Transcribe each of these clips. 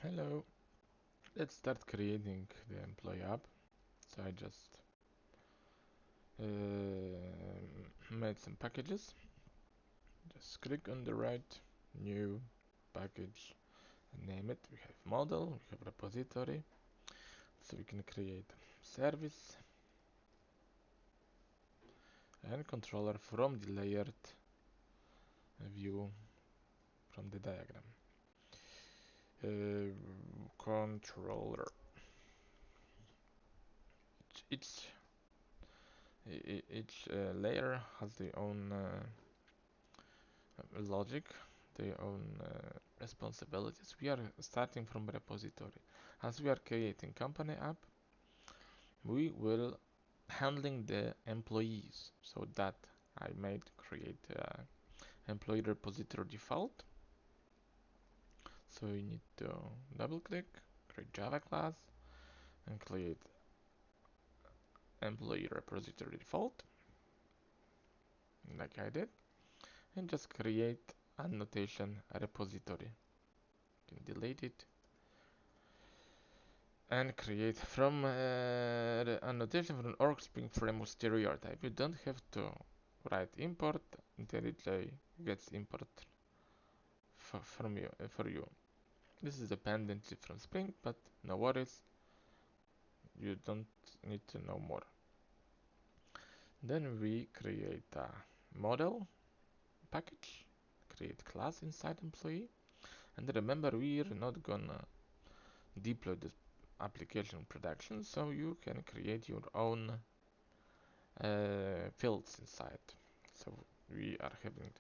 Hello, let's start creating the employee app. So I just made some packages. Just click on the right, new package, and name it. We have model, we have repository, so we can create service and controller from the layered view from the diagram. Controller. Each each layer has their own logic, their own responsibilities. We are starting from repository. As we are creating company app, we will handling the employees. So that I made create employee repository default. So you need to double click, create Java class, and create employee repository default, like I did, and just create annotation repository. You can delete it and create from the annotation from an org spring framework stereotype. You don't have to write import until it gets import for you. This is dependency from Spring, but no worries, you don't need to know more. Then we create a model package, create class inside employee, and remember we're not gonna deploy this application in production, so you can create your own fields inside. So we are having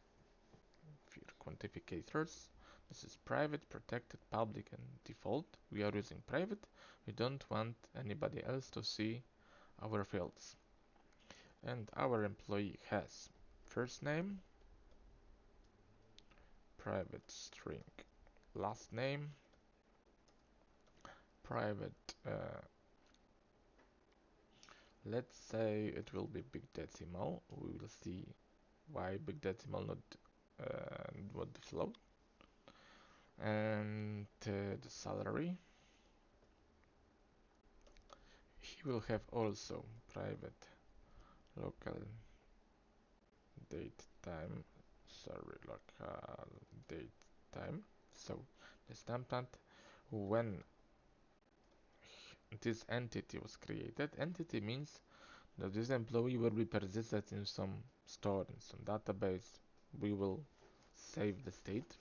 quantificators. This is private, protected, public, and default. We are using private. We don't want anybody else to see our fields. And our employee has first name, private string, last name, private, let's say it will be big decimal. We will see why big decimal, not the float. And the salary. He will have also private local date time, local date time. So the stampant when this entity was created. Entity means that this employee will be persisted in some store, in some database. We will save the state.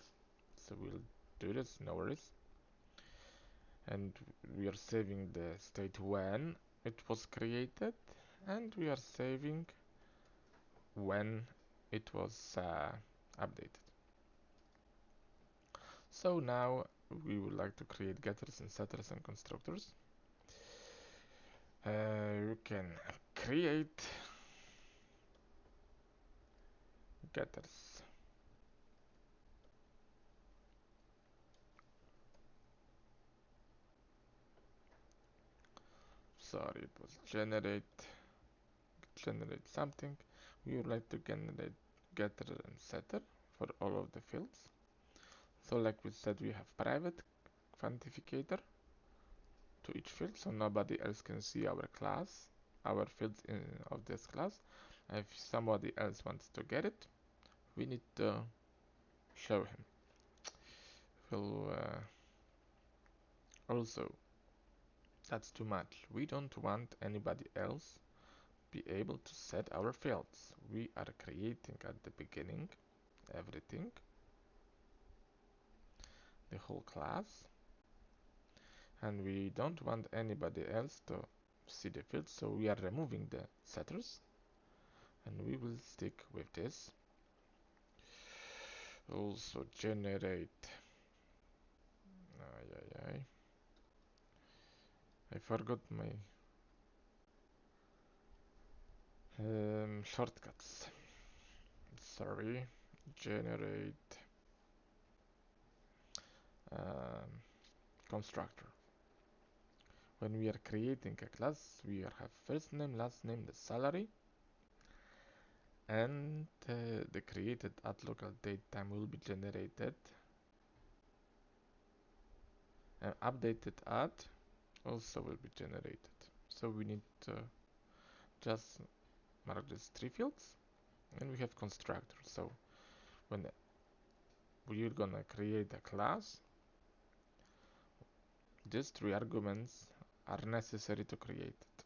So we'll do this, no worries. And we are saving the state when it was created, and we are saving when it was updated. So now we would like to create getters and setters and constructors. You can create getters. Sorry, it was generate something. We would like to generate getter and setter for all of the fields. So like we said, we have private quantificator to each field, so nobody else can see our class, our fields of this class. If somebody else wants to get it, we need to show him. We'll also, that's too much. We don't want anybody else be able to set our fields. We are creating at the beginning everything, the whole class, and we don't want anybody else to see the fields, so we are removing the setters, and we will stick with this. Also generate, I forgot my shortcuts. Sorry, generate um, constructor. When we are creating a class, we have first name, last name, the salary, and the created at local date time will be generated Updated add also will be generated. So we need to just mark these three fields, and we have constructor. So when we're gonna create a class, these three arguments are necessary to create it.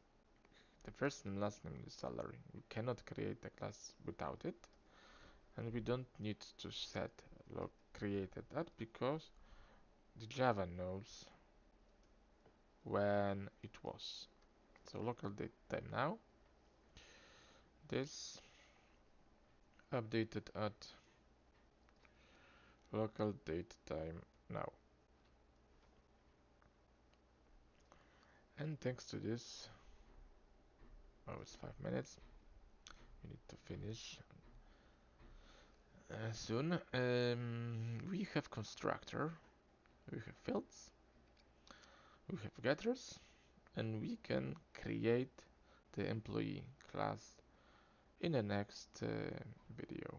The first and last name is salary. We cannot create a class without it, and we don't need to set log created at because the Java knows when it was. So local date time now. This updated at local date time now. And thanks to this, oh, it's 5 minutes. We need to finish soon. We have constructor, we have fields, we have getters, and we can create the employee class in the next video.